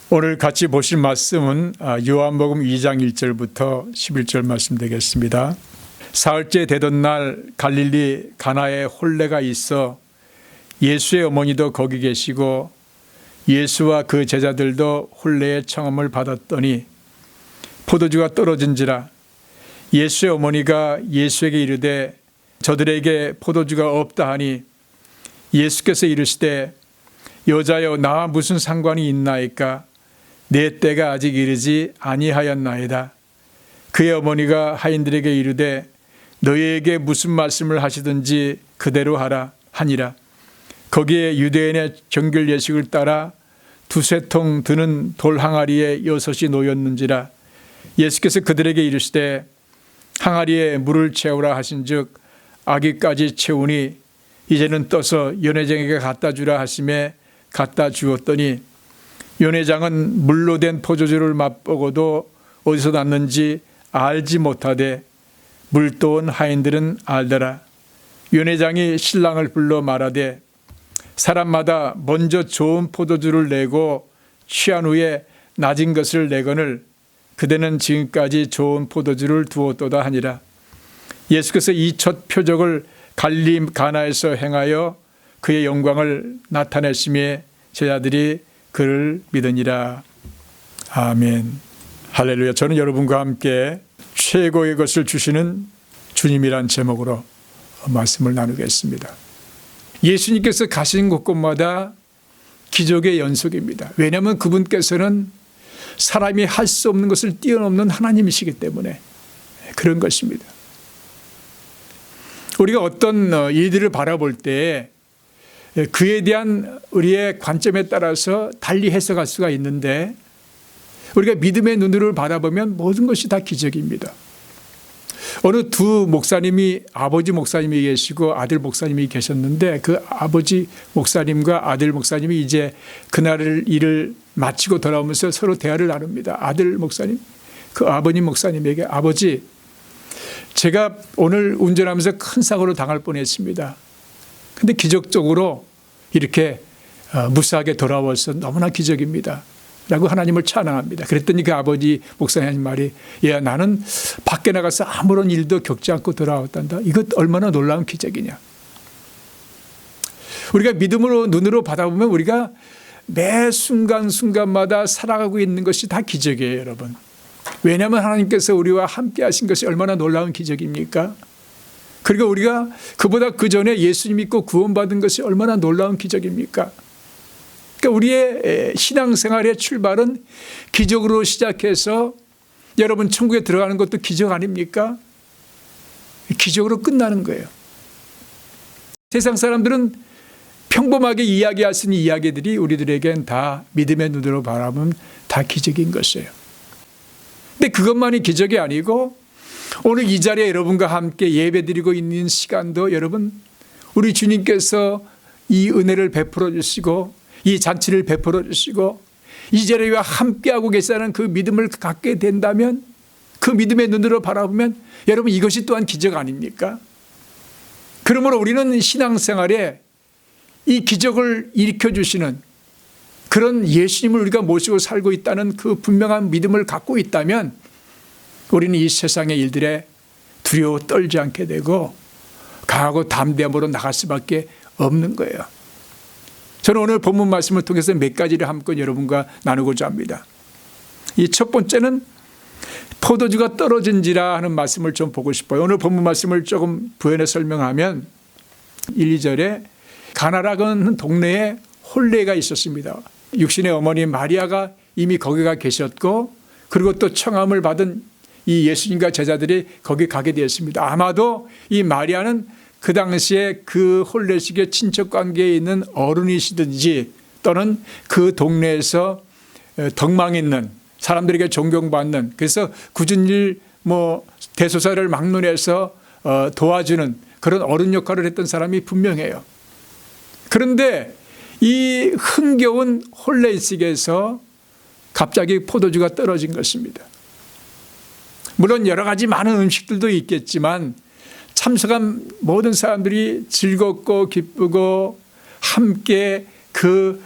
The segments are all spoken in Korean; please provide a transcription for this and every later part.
오늘 같이 보실 말씀은 요한복음 2장 1절부터 11절 말씀 되겠습니다. 사흘째 되던 날 갈릴리 가나에 혼례가 있어 예수의 어머니도 거기 계시고 예수와 그 제자들도 혼례의 청함을 받았더니 포도주가 떨어진지라. 예수의 어머니가 예수에게 이르되 저들에게 포도주가 없다 하니 예수께서 이르시되 여자여 나와 무슨 상관이 있나이까? 내 때가 아직 이르지 아니하였나이다. 그의 어머니가 하인들에게 이르되 너희에게 무슨 말씀을 하시든지 그대로 하라 하니라. 거기에 유대인의 정결 예식을 따라 두세 통 드는 돌 항아리에 6이 놓였는지라. 예수께서 그들에게 이르시되 항아리에 물을 채우라 하신즉 아기까지 채우니 이제는 떠서 연회장에게 갖다 주라 하심에 갖다 주었더니 연회장은 물로 된 포도주를 맛보고도 어디서 났는지 알지 못하되 물도온 하인들은 알더라. 연회장이 신랑을 불러 말하되 사람마다 먼저 좋은 포도주를 내고 취한 후에 낮은 것을 내거늘 그대는 지금까지 좋은 포도주를 두었도다 하니라. 예수께서 이 첫 표적을 갈릴리 가나에서 행하여 그의 영광을 나타내심에 제자들이 그를 믿으니라. 아멘. 할렐루야. 저는 여러분과 함께 최고의 것을 주시는 주님이란 제목으로 말씀을 나누겠습니다. 예수님께서 가신 곳곳마다 기적의 연속입니다. 왜냐하면 그분께서는 사람이 할 수 없는 것을 뛰어넘는 하나님이시기 때문에 그런 것입니다. 우리가 어떤 일들을 바라볼 때 그에 대한 우리의 관점에 따라서 달리 해석할 수가 있는데 우리가 믿음의 눈으로 바라보면 모든 것이 다 기적입니다. 어느 두 목사님이 아버지 목사님이 계시고 아들 목사님이 계셨는데 그 아버지 목사님과 아들 목사님이 이제 그날 일을 마치고 돌아오면서 서로 대화를 나눕니다. 아들 목사님, 그 아버님 목사님에게 아버지 제가 오늘 운전하면서 큰 사고를 당할 뻔했습니다. 근데 기적적으로 이렇게 무사하게 돌아와서 너무나 기적입니다. 라고 하나님을 찬양합니다. 그랬더니 그 아버지 목사님 말이 야 나는 밖에 나가서 아무런 일도 겪지 않고 돌아왔단다. 이것 얼마나 놀라운 기적이냐. 우리가 믿음으로 눈으로 받아보면 우리가 매 순간순간마다 살아가고 있는 것이 다 기적이에요, 여러분. 왜냐하면 하나님께서 우리와 함께 하신 것이 얼마나 놀라운 기적입니까? 그리고 우리가 그보다 그 전에 예수 믿고 구원받은 것이 얼마나 놀라운 기적입니까? 그러니까 우리의 신앙생활의 출발은 기적으로 시작해서 여러분 천국에 들어가는 것도 기적 아닙니까? 기적으로 끝나는 거예요. 세상 사람들은 평범하게 이야기할 수 있는 이야기들이 우리들에겐 다 믿음의 눈으로 바라보면 다 기적인 것이에요. 근데 그것만이 기적이 아니고 오늘 이 자리에 여러분과 함께 예배드리고 있는 시간도 여러분 우리 주님께서 이 은혜를 베풀어 주시고 이 잔치를 베풀어 주시고 이 자리와 함께하고 계시다는 그 믿음을 갖게 된다면 그 믿음의 눈으로 바라보면 여러분 이것이 또한 기적 아닙니까? 그러므로 우리는 신앙생활에 이 기적을 일으켜주시는 그런 예수님을 우리가 모시고 살고 있다는 그 분명한 믿음을 갖고 있다면 우리는 이 세상의 일들에 두려워 떨지 않게 되고 강하고 담대함으로 나갈 수밖에 없는 거예요. 저는 오늘 본문 말씀을 통해서 몇 가지를 한번 여러분과 나누고자 합니다. 이 첫 번째는 포도주가 떨어진지라 하는 말씀을 좀 보고 싶어요. 오늘 본문 말씀을 조금 부연해 설명하면 1, 2절에 가나라는 동네에 혼례가 있었습니다. 육신의 어머니 마리아가 이미 거기가 계셨고 그리고 또 청함을 받은 이 예수님과 제자들이 거기 가게 되었습니다. 아마도 이 마리아는 그 당시에 그 혼례식의 친척 관계에 있는 어른이시든지 또는 그 동네에서 덕망 있는 사람들에게 존경받는 그래서 굳은 일 대소사를 막론해서 도와주는 그런 어른 역할을 했던 사람이 분명해요. 그런데 이 흥겨운 혼례식에서 갑자기 포도주가 떨어진 것입니다. 물론 여러 가지 많은 음식들도 있겠지만 참석한 모든 사람들이 즐겁고 기쁘고 함께 그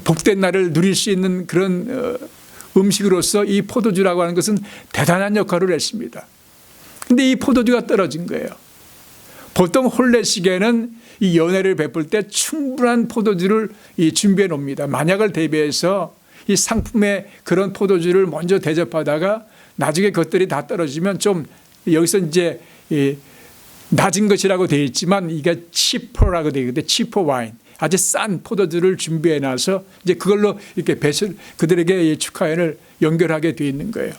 복된 날을 누릴 수 있는 그런 음식으로서 이 포도주라고 하는 것은 대단한 역할을 했습니다. 그런데 이 포도주가 떨어진 거예요. 보통 혼례식에는 이 연회를 베풀 때 충분한 포도주를 준비해 놓습니다. 만약을 대비해서 이 상품의 그런 포도주를 먼저 대접하다가 나중에 그것들이 다 떨어지면 좀 여기서 이제 낮은 것이라고 되어 있지만 이게 치퍼라고 되어 있는데 치퍼 와인, 아주 싼 포도주를 준비해 놔서 이제 그걸로 이렇게 그들에게 축하연을 연결하게 되어 있는 거예요.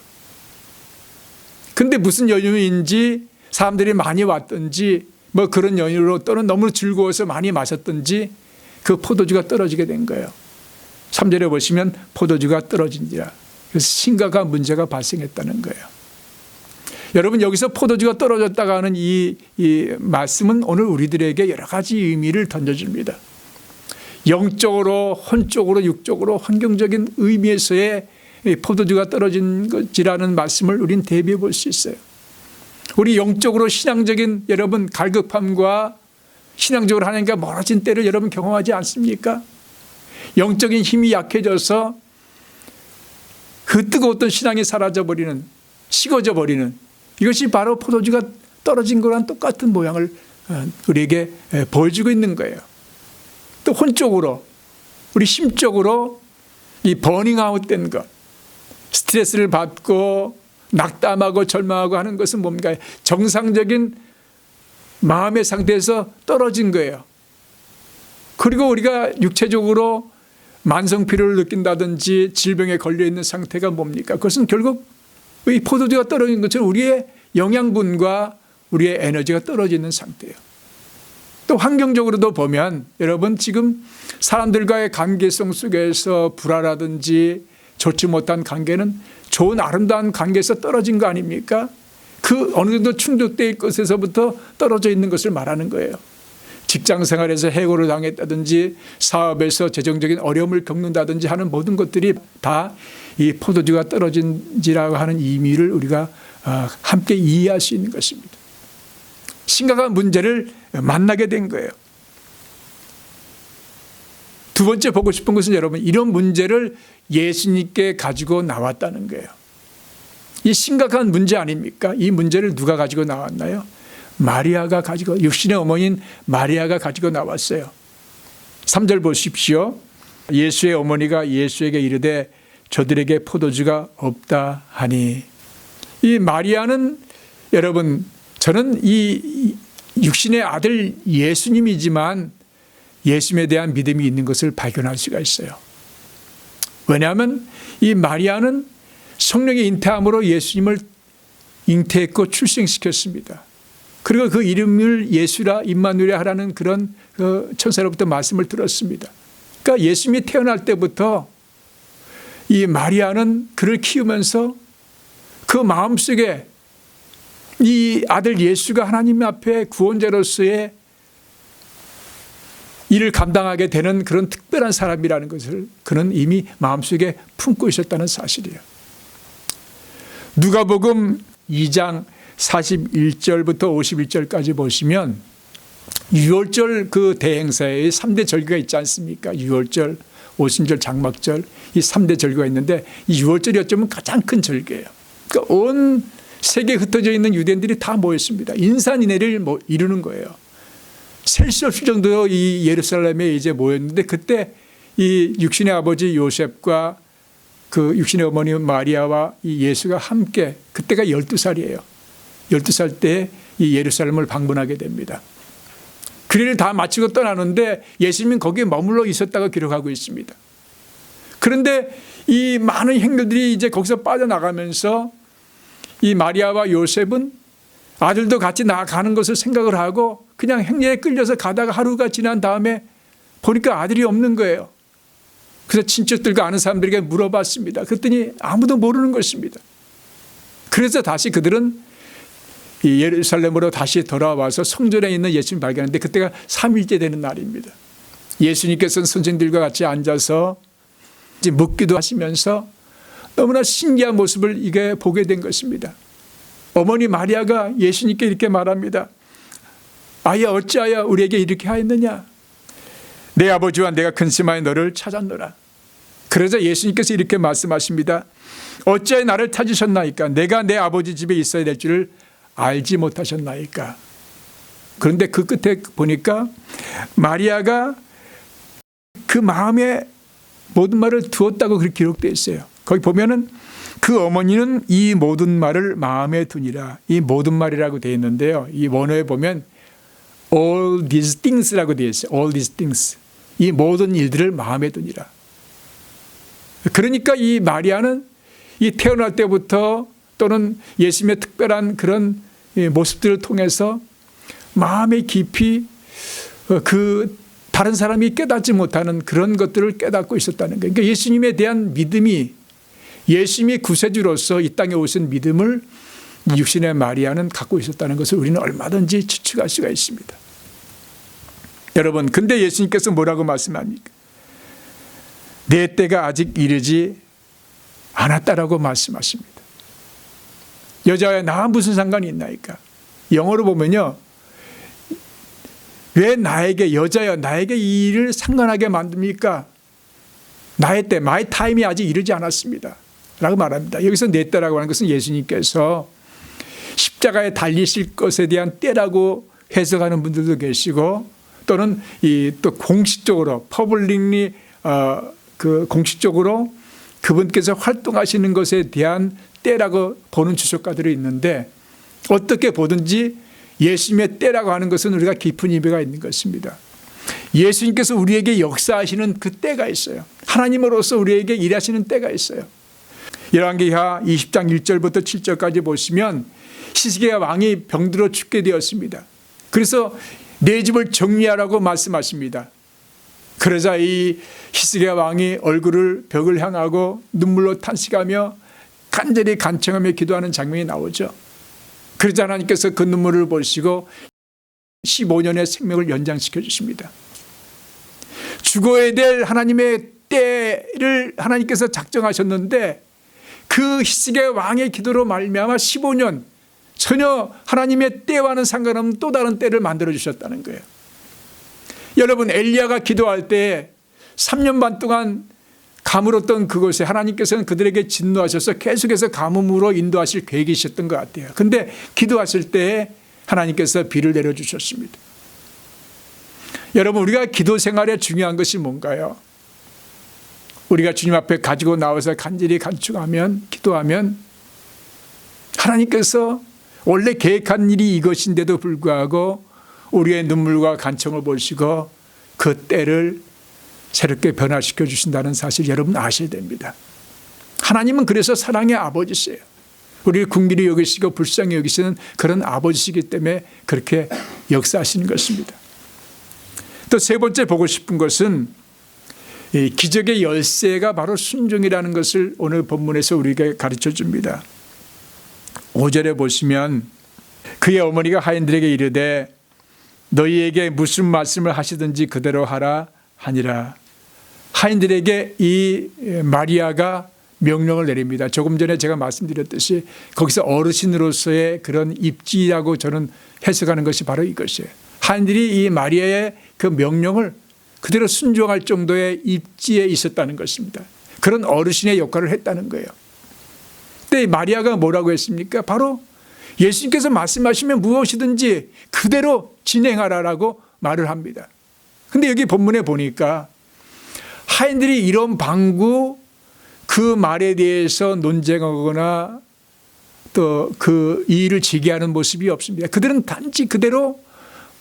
근데 무슨 연유인지 사람들이 많이 왔든지 뭐 그런 연유로 또는 너무 즐거워서 많이 마셨든지 그 포도주가 떨어지게 된 거예요. 3절에 보시면 포도주가 떨어진지라. 그래서 심각한 문제가 발생했다는 거예요. 여러분, 여기서 포도주가 떨어졌다가 하는 이 말씀은 오늘 우리들에게 여러 가지 의미를 던져줍니다. 영적으로, 혼적으로, 육적으로, 환경적인 의미에서의 포도주가 떨어진 것이라는 말씀을 우린 대비해 볼 수 있어요. 우리 영적으로 신앙적인 여러분 갈급함과 신앙적으로 하나님과 멀어진 때를 여러분 경험하지 않습니까? 영적인 힘이 약해져서 그 뜨거웠던 신앙이 사라져버리는, 식어져 버리는, 이것이 바로 포도주가 떨어진 거랑 똑같은 모양을 우리에게 보여주고 있는 거예요. 또 혼적으로, 우리 심적으로 이 버닝아웃 된 것, 스트레스를 받고 낙담하고 절망하고 하는 것은 뭡니까? 정상적인 마음의 상태에서 떨어진 거예요. 그리고 우리가 육체적으로 만성피로를 느낀다든지 질병에 걸려있는 상태가 뭡니까? 그것은 결국 이 포도주가 떨어진 것처럼 우리의 영양분과 우리의 에너지가 떨어지는 상태예요. 또 환경적으로도 보면 여러분, 지금 사람들과의 관계성 속에서 불화라든지 좋지 못한 관계는 좋은 아름다운 관계에서 떨어진 거 아닙니까? 그 어느 정도 충족될 것에서부터 떨어져 있는 것을 말하는 거예요. 직장 생활에서 해고를 당했다든지 사업에서 재정적인 어려움을 겪는다든지 하는 모든 것들이 다 이 포도주가 떨어진지라고 하는 의미를 우리가 함께 이해할 수 있는 것입니다. 심각한 문제를 만나게 된 거예요. 두 번째 보고 싶은 것은 여러분, 이런 문제를 예수님께 가지고 나왔다는 거예요. 이 심각한 문제 아닙니까? 이 문제를 누가 가지고 나왔나요? 마리아가 가지고, 육신의 어머니인 마리아가 가지고 나왔어요. 3절 보십시오. 예수의 어머니가 예수에게 이르되 저들에게 포도주가 없다 하니. 이 마리아는 여러분, 저는 이 육신의 아들 예수님이지만 예수님에 대한 믿음이 있는 것을 발견할 수가 있어요. 왜냐하면 이 마리아는 성령의 잉태함으로 예수님을 잉태했고 출생시켰습니다. 그리고 그 이름을 예수라 임마누엘 하라는 그런 천사로부터 말씀을 들었습니다. 그러니까 예수님이 태어날 때부터 이 마리아는 그를 키우면서 그 마음속에 이 아들 예수가 하나님 앞에 구원자로서의 일을 감당하게 되는 그런 특별한 사람이라는 것을 그는 이미 마음속에 품고 있었다는 사실이에요. 누가복음 2장 41절부터 51절까지 보시면 유월절 그 대행사에 3대 절기가 있지 않습니까? 유월절, 오순절, 장막절, 이 3대 절기가 있는데 이 유월절이 어쩌면 가장 큰 절기예요. 그러니까 온 세계에 흩어져 있는 유대인들이 다 모였습니다. 인산인해를 이루는 거예요. 셀 수 없을 정도로 이 예루살렘에 이제 모였는데, 그때 이 육신의 아버지 요셉과 그 육신의 어머니 마리아와 이 예수가 함께, 그때가 12살이에요. 12살 때 이 예루살렘을 방문하게 됩니다. 그 일을 다 마치고 떠나는데 예수님은 거기에 머물러 있었다고 기록하고 있습니다. 그런데 이 많은 행렬들이 이제 거기서 빠져나가면서 이 마리아와 요셉은 아들도 같이 나가는 것을 생각을 하고 그냥 행렬에 끌려서 가다가 하루가 지난 다음에 보니까 아들이 없는 거예요. 그래서 친척들과 아는 사람들에게 물어봤습니다. 그랬더니 아무도 모르는 것입니다. 그래서 다시 그들은 이 예루살렘으로 다시 돌아와서 성전에 있는 예수님을 발견했는데 그때가 3일째 되는 날입니다. 예수님께서는 선생들과 같이 앉아서 이제 묻기도 하시면서 너무나 신기한 모습을 이게 보게 된 것입니다. 어머니 마리아가 예수님께 이렇게 말합니다. 아야, 어찌하여 우리에게 이렇게 하였느냐? 내 아버지와 내가 근심하여 너를 찾았노라. 그러자 예수님께서 이렇게 말씀하십니다. 어찌하여 나를 찾으셨나이까? 내가 내 아버지 집에 있어야 될 줄을 알지 못하셨나이까? 그런데 그 끝에 보니까 마리아가 그 마음에 모든 말을 두었다고 그렇게 기록되어 있어요. 거기 보면은 그 어머니는 이 모든 말을 마음에 두니라. 이 모든 말이라고 되어 있는데요. 이 원어에 보면 all these things라고 되어 있어요. all these things. 이 모든 일들을 마음에 두니라. 그러니까 이 마리아는 이 태어날 때부터 또는 예수님의 특별한 그런 모습들을 통해서 마음에 깊이 그 다른 사람이 깨닫지 못하는 그런 것들을 깨닫고 있었다는 거예요. 그러니까 예수님에 대한 믿음이, 예수님이 구세주로서 이 땅에 오신 믿음을 육신의 마리아는 갖고 있었다는 것을 우리는 얼마든지 추측할 수가 있습니다. 여러분, 근데 예수님께서 뭐라고 말씀합니까? 내 때가 아직 이르지 않았다라고 말씀하십니다. 여자와 나 무슨 상관이 있나이까? 영어로 보면요, 왜 나에게, 여자여 나에게 이 일을 상관하게 만듭니까? 나의 때, my time이 아직 이르지 않았습니다 라고 말합니다. 여기서 내 때라고 하는 것은 예수님께서 십자가에 달리실 것에 대한 때라고 해석하는 분들도 계시고, 또는 또 공식적으로 퍼블릭리 그 공식적으로 그분께서 활동하시는 것에 대한 때라고 보는 주석가들이 있는데, 어떻게 보든지 예수님의 때라고 하는 것은 우리가 깊은 의미가 있는 것입니다. 예수님께서 우리에게 역사하시는 그 때가 있어요. 하나님으로서 우리에게 일하시는 때가 있어요. 열왕기하 20장 1절부터 7절까지 보시면 히스기야 왕이 병들어 죽게 되었습니다. 그래서 내 집을 정리하라고 말씀하십니다. 그러자 이 히스기야 왕이 얼굴을 벽을 향하고 눈물로 탄식하며 간절히 간청하며 기도하는 장면이 나오죠. 그러자 하나님께서 그 눈물을 보시고 15년의 생명을 연장시켜 주십니다. 죽어야 될 하나님의 때를 하나님께서 작정하셨는데, 그 히스기야 왕의 기도로 말미암아 15년 전혀 하나님의 때와는 상관없는 또 다른 때를 만들어 주셨다는 거예요. 여러분, 엘리야가 기도할 때 3년 반 동안 가물었던 그곳에 하나님께서는 그들에게 진노하셔서 계속해서 가뭄으로 인도하실 계획이 있었던 것 같아요. 그런데 기도하실 때 하나님께서 비를 내려주셨습니다. 여러분, 우리가 기도 생활에 중요한 것이 뭔가요? 우리가 주님 앞에 가지고 나와서 간절히 간축하면, 기도하면 하나님께서 원래 계획한 일이 이것인데도 불구하고 우리의 눈물과 간청을 보시고 그 때를 새롭게 변화시켜 주신다는 사실 여러분 아셔야 됩니다. 하나님은 그래서 사랑의 아버지세요. 우리를 긍휼히 여기시고 불쌍히 여기시는 그런 아버지시기 때문에 그렇게 역사하시는 것입니다. 또 세 번째 보고 싶은 것은 이 기적의 열쇠가 바로 순종이라는 것을 오늘 본문에서 우리에게 가르쳐 줍니다. 5절에 보시면 그의 어머니가 하인들에게 이르되 너희에게 무슨 말씀을 하시든지 그대로 하라 하니라. 하인들에게 이 마리아가 명령을 내립니다. 조금 전에 제가 말씀드렸듯이 거기서 어르신으로서의 그런 입지라고 저는 해석하는 것이 바로 이것이에요. 하인들이 이 마리아의 그 명령을 그대로 순종할 정도의 입지에 있었다는 것입니다. 그런 어르신의 역할을 했다는 거예요. 그때 마리아가 뭐라고 했습니까? 바로 예수님께서 말씀하시면 무엇이든지 그대로 진행하라라고 말을 합니다. 그런데 여기 본문에 보니까 하인들이 이런 방구 그 말에 대해서 논쟁하거나 또 그 이의를 제기하는 모습이 없습니다. 그들은 단지 그대로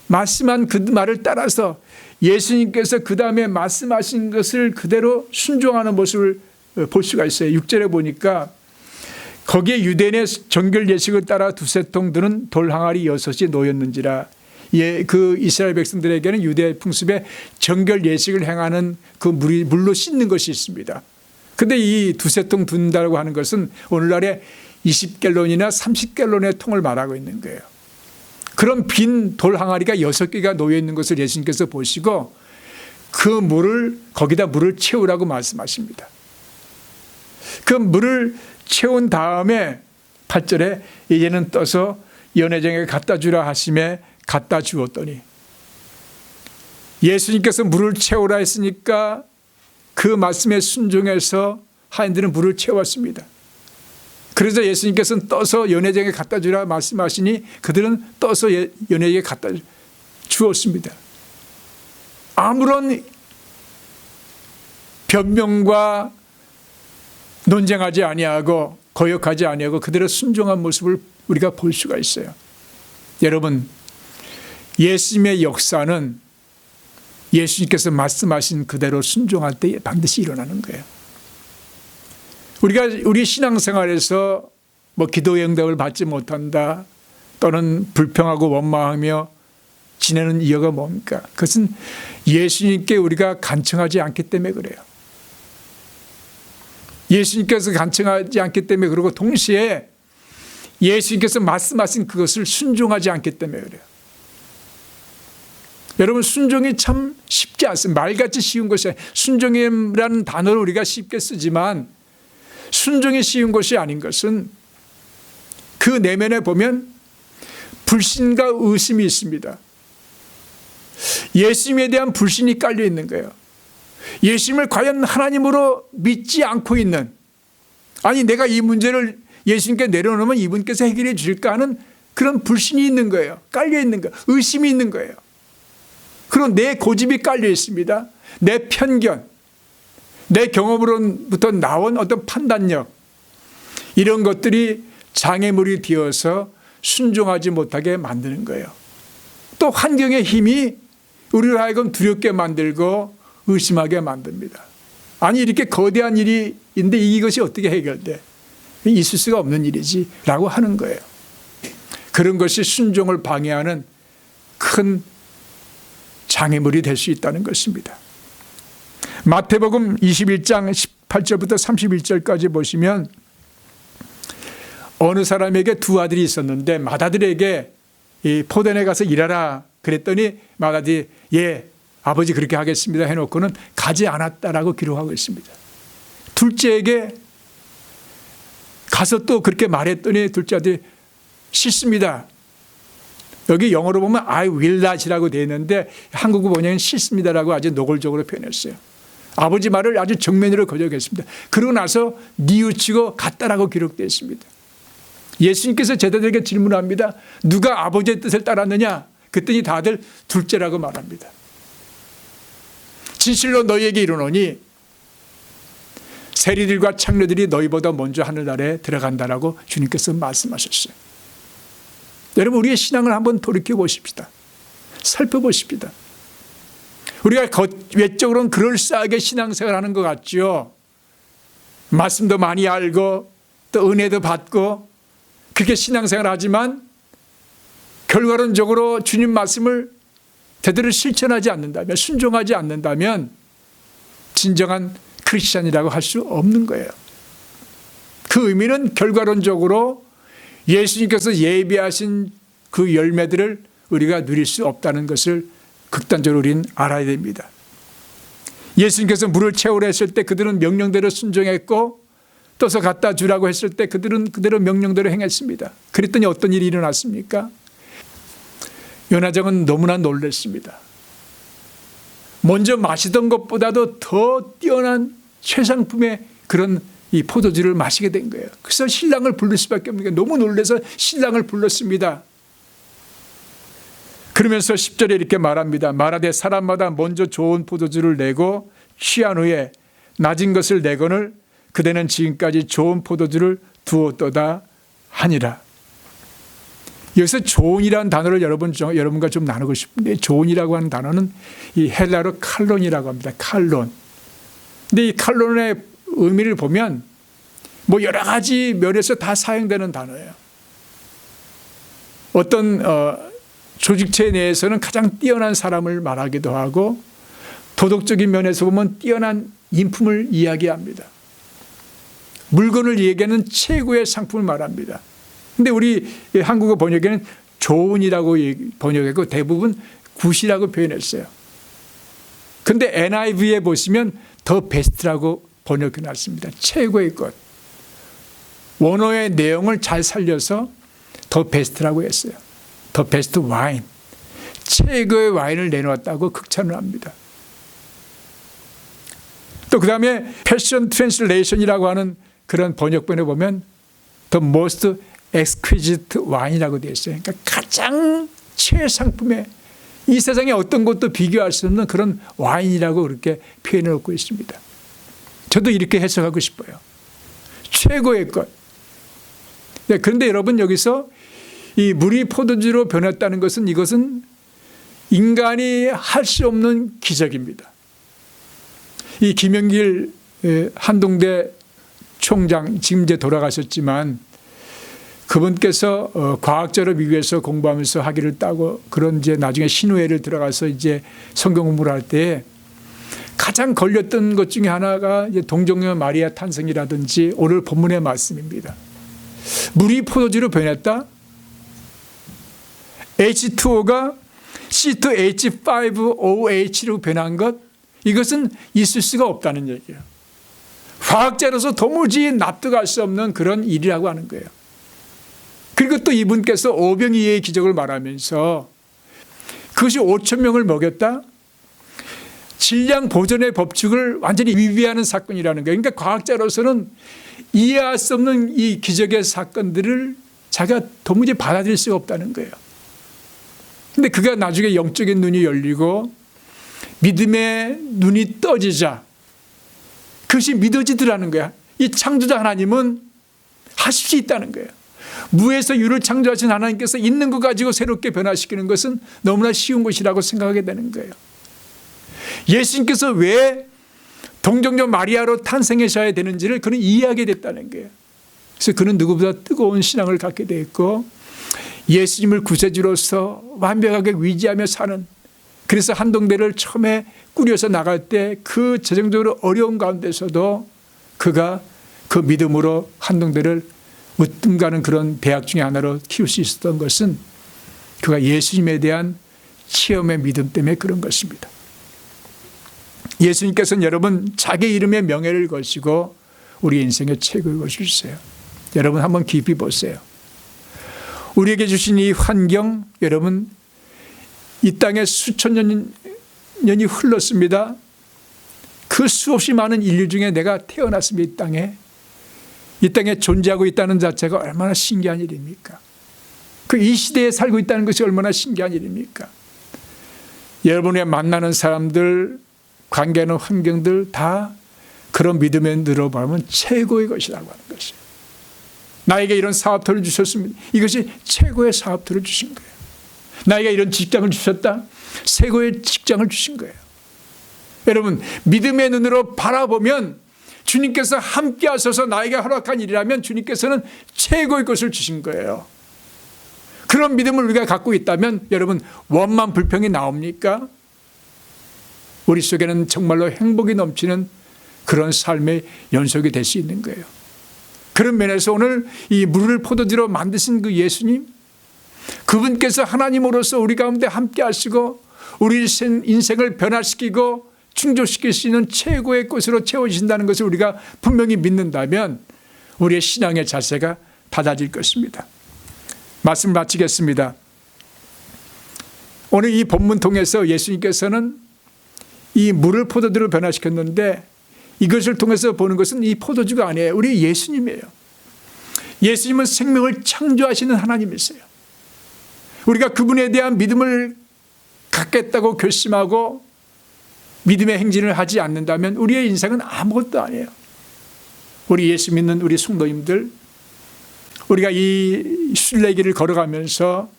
말씀한 그 말을 따라서 예수님께서 그 다음에 말씀하신 것을 그대로 순종하는 모습을 볼 수가 있어요. 6절에 보니까 거기에 유대인의 정결 예식을 따라 두세 통 드는 돌 항아리 6이 놓였는지라. 그 이스라엘 백성들에게는 유대 풍습에 정결 예식을 행하는 그 물로 씻는 것이 있습니다. 그런데 이 두세 통 둔다고 하는 것은 오늘날의 20갤론이나 30갤론의 통을 말하고 있는 거예요. 그런 빈 돌 항아리가 6개가 놓여 있는 것을 예수님께서 보시고 그 물을 거기다 물을 채우라고 말씀하십니다. 그 물을 채운 다음에 8절에 이제는 떠서 연회장에 갖다 주라 하심에 갖다 주었더니 예수님께서 물을 채우라 했으니까 그 말씀에 순종해서 하인들은 물을 채웠습니다. 그래서 예수님께서는 떠서 연회장에 갖다 주라 말씀하시니 그들은 떠서 연회장에 갖다 주었습니다. 아무런 변명과 논쟁하지 아니하고 거역하지 아니하고 그들의 순종한 모습을 우리가 볼 수가 있어요. 여러분, 예수님의 역사는 예수님께서 말씀하신 그대로 순종할 때 반드시 일어나는 거예요. 우리 신앙생활에서 뭐 기도의 응답을 받지 못한다 또는 불평하고 원망하며 지내는 이유가 뭡니까? 그것은 예수님께 우리가 간청하지 않기 때문에 그래요. 예수님께서 간청하지 않기 때문에 그러고 동시에 예수님께서 말씀하신 그것을 순종하지 않기 때문에 그래요. 여러분, 순종이 참 쉽지 않습니다. 말같이 쉬운 것이 아니에요. 순종이라는 단어를 우리가 쉽게 쓰지만 순종이 쉬운 것이 아닌 것은 그 내면에 보면 불신과 의심이 있습니다. 예수님에 대한 불신이 깔려 있는 거예요. 예수님을 과연 하나님으로 믿지 않고 있는, 아니 내가 이 문제를 예수님께 내려놓으면 이분께서 해결해 주실까 하는 그런 불신이 있는 거예요. 깔려 있는 거예요. 의심이 있는 거예요. 그리고 내 고집이 깔려 있습니다. 내 편견, 내 경험으로부터 나온 어떤 판단력, 이런 것들이 장애물이 되어서 순종하지 못하게 만드는 거예요. 또 환경의 힘이 우리를 하여금 두렵게 만들고 의심하게 만듭니다. 아니 이렇게 거대한 일이 있는데 이것이 어떻게 해결돼? 있을 수가 없는 일이지 라고 하는 거예요. 그런 것이 순종을 방해하는 큰 장애물이 될 수 있다는 것입니다. 마태복음 21장 18절부터 31절까지 보시면 어느 사람에게 두 아들이 있었는데 맏아들에게 이 포도원에 가서 일하라 그랬더니 맏아들이 예 아버지 그렇게 하겠습니다 해놓고는 가지 않았다라고 기록하고 있습니다. 둘째에게 가서 또 그렇게 말했더니 둘째 아들이 싫습니다. 여기 영어로 보면 I will not이라고 되어 있는데 한국어 번역은 싫습니다라고 아주 노골적으로 표현했어요. 아버지 말을 아주 정면으로 거절했습니다. 그러고 나서 뉘우치고 갔다라고 기록되어 있습니다. 예수님께서 제자들에게 질문합니다. 누가 아버지의 뜻을 따랐느냐? 그랬더니 다들 둘째라고 말합니다. 진실로 너희에게 이르노니 세리들과 창녀들이 너희보다 먼저 하늘나라에 들어간다라고 주님께서 말씀하셨어요. 여러분, 우리의 신앙을 한번 돌이켜 보십시다. 살펴보십시다. 우리가 외적으로는 그럴싸하게 신앙생활 하는 것 같죠. 말씀도 많이 알고 또 은혜도 받고 그렇게 신앙생활 하지만 결과론적으로 주님 말씀을 제대로 실천하지 않는다면, 순종하지 않는다면 진정한 크리스찬이라고 할 수 없는 거예요. 그 의미는 결과론적으로 예수님께서 예비하신 그 열매들을 우리가 누릴 수 없다는 것을 극단적으로 우리는 알아야 됩니다. 예수님께서 물을 채우라 했을 때 그들은 명령대로 순종했고 떠서 갖다 주라고 했을 때 그들은 그대로 명령대로 행했습니다. 그랬더니 어떤 일이 일어났습니까? 요나장은 너무나 놀랐습니다. 먼저 마시던 것보다도 더 뛰어난 최상품의 그런 이 포도주를 마시게 된 거예요. 그래서 신랑을 부를 수밖에 없는 게 너무 놀라서 신랑을 불렀습니다. 그러면서 10절에 이렇게 말합니다. 말하되 사람마다 먼저 좋은 포도주를 내고 취한 후에 낮은 것을 내거늘 그대는 지금까지 좋은 포도주를 두었도다 하니라. 여기서 좋은이라는 단어를 여러분과 좀 나누고 싶은데, 좋은이라고 하는 단어는 이 헬라어로 칼론이라고 합니다. 칼론. 근데 이 칼론의 의미를 보면 뭐 여러 가지 면에서 다 사용되는 단어예요. 어떤 조직체 내에서는 가장 뛰어난 사람을 말하기도 하고, 도덕적인 면에서 보면 뛰어난 인품을 이야기합니다. 물건을 얘기하는 최고의 상품을 말합니다. 근데 우리 한국어 번역에는 좋은이라고 번역했고 대부분 굿이라고 표현했어요. 근데 NIV에 보시면 더 베스트라고 번역해 놨습니다. 최고의 것. 원어의 내용을 잘 살려서 더 베스트라고 했어요. 더 베스트 와인. 최고의 와인을 내놓았다고 극찬을 합니다. 또 그 다음에 패션 트랜슬레이션이라고 하는 그런 번역본에 보면 The most exquisite wine이라고 되어 있어요. 그러니까 가장 최상품의 이 세상에 어떤 것도 비교할 수 없는 그런 와인이라고 그렇게 표현해 놓고 있습니다. 저도 이렇게 해석하고 싶어요. 최고의 것. 네, 그런데 여러분 여기서 이 물이 포도주로 변했다는 것은 이것은 인간이 할 수 없는 기적입니다. 이 김영길 한동대 총장 지금 이제 돌아가셨지만 그분께서 과학자로 미국에서 공부하면서 학위를 따고 그런 이제 나중에 신우회를 들어가서 이제 성경 공부를 할 때 가장 걸렸던 것 중에 하나가 이제 동정녀 마리아 탄생이라든지 오늘 본문의 말씀입니다. 물이 포도주로 변했다. H2O가 C2H5OH로 변한 것 이것은 있을 수가 없다는 얘기예요. 과학자로서 도무지 납득할 수 없는 그런 일이라고 하는 거예요. 그리고 또 이분께서 오병이어의 기적을 말하면서 그것이 5천 명을 먹였다. 질량 보존의 법칙을 완전히 위배하는 사건이라는 거예요. 그러니까 과학자로서는 이해할 수 없는 이 기적의 사건들을 자기가 도무지 받아들일 수가 없다는 거예요. 근데 그가 나중에 영적인 눈이 열리고 믿음의 눈이 떠지자 그것이 믿어지더라는 거야. 이 창조자 하나님은 하실 수 있다는 거예요. 무에서 유를 창조하신 하나님께서 있는 것 가지고 새롭게 변화시키는 것은 너무나 쉬운 것이라고 생각하게 되는 거예요. 예수님께서 왜 동정녀 마리아로 탄생하셔야 되는지를 그는 이해하게 됐다는 거예요. 그래서 그는 누구보다 뜨거운 신앙을 갖게 되었고 예수님을 구세주로서 완벽하게 위지하며 사는 그래서 한동대를 처음에 꾸려서 나갈 때 그 재정적으로 어려운 가운데서도 그가 그 믿음으로 한동대를 으뜸 가는 그런 대학 중에 하나로 키울 수 있었던 것은 그가 예수님에 대한 체험의 믿음 때문에 그런 것입니다. 예수님께서는 여러분 자기 이름의 명예를 거시고 우리 인생의 최고의 것을 주세요. 여러분 한번 깊이 보세요. 우리에게 주신 이 환경 여러분 이 땅에 수천 년이 흘렀습니다. 그 수없이 많은 인류 중에 내가 태어났습니다. 이 땅에 존재하고 있다는 자체가 얼마나 신기한 일입니까? 이 시대에 살고 있다는 것이 얼마나 신기한 일입니까? 여러분의 만나는 사람들, 관계하는 환경들 다 그런 믿음에 늘어보면 최고의 것이라고 하는 것이에요. 나에게 이런 사업터를 주셨습니다. 이것이 최고의 사업터를 주신 거예요. 나에게 이런 직장을 주셨다. 최고의 직장을 주신 거예요. 여러분 믿음의 눈으로 바라보면 주님께서 함께 하셔서 나에게 허락한 일이라면 주님께서는 최고의 것을 주신 거예요. 그런 믿음을 우리가 갖고 있다면 여러분 원만 불평이 나옵니까? 우리 속에는 정말로 행복이 넘치는 그런 삶의 연속이 될 수 있는 거예요. 그런 면에서 오늘 이 물을 포도주로 만드신 그 예수님 그분께서 하나님으로서 우리 가운데 함께 하시고 우리 인생을 변화시키고 충족시킬 수 있는 최고의 것으로 채워주신다는 것을 우리가 분명히 믿는다면 우리의 신앙의 자세가 달라질 것입니다. 말씀 마치겠습니다. 오늘 이 본문 통해서 예수님께서는 이 물을 포도주로 변화시켰는데 이것을 통해서 보는 것은 이 포도주가 아니에요. 우리 예수님이에요. 예수님은 생명을 창조하시는 하나님이세요. 우리가 그분에 대한 믿음을 갖겠다고 결심하고 믿음의 행진을 하지 않는다면 우리의 인생은 아무것도 아니에요. 우리 예수 믿는 우리 성도님들 우리가 이 순례길을 걸어가면서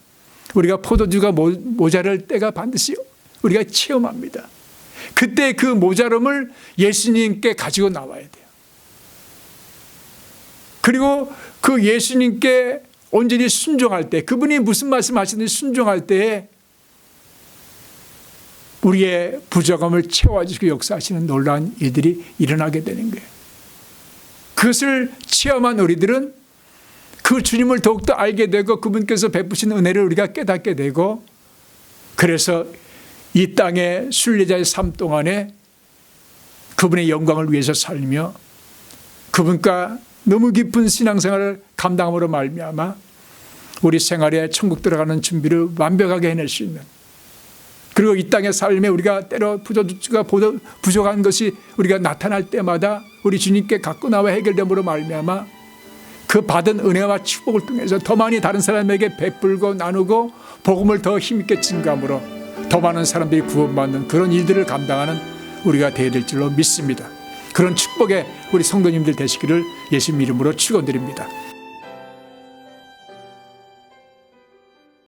우리가 포도주가 모자랄 때가 반드시 우리가 체험합니다. 그때 그 모자람을 예수님께 가지고 나와야 돼요. 그리고 그 예수님께 온전히 순종할 때 그분이 무슨 말씀하시는지 순종할 때에 우리의 부족함을 채워주시고 역사하시는 놀라운 일들이 일어나게 되는 거예요. 그것을 체험한 우리들은 그 주님을 더욱더 알게 되고 그분께서 베푸신 은혜를 우리가 깨닫게 되고 그래서 이 땅의 순례자의 삶 동안에 그분의 영광을 위해서 살며 그분과 너무 깊은 신앙생활을 감당함으로 말미암아 우리 생활에 천국 들어가는 준비를 완벽하게 해낼 수 있는 그리고 이 땅의 삶에 우리가 때로 부족한 것이 우리가 나타날 때마다 우리 주님께 갖고 나와 해결됨으로 말미암아 그 받은 은혜와 축복을 통해서 더 많이 다른 사람에게 베풀고 나누고 복음을 더 힘있게 증거함으로 더 많은 사람들이 구원받는 그런 일들을 감당하는 우리가 되어야 될 줄로 믿습니다. 그런 축복에 우리 성도님들 되시기를 예수님 이름으로 축원드립니다.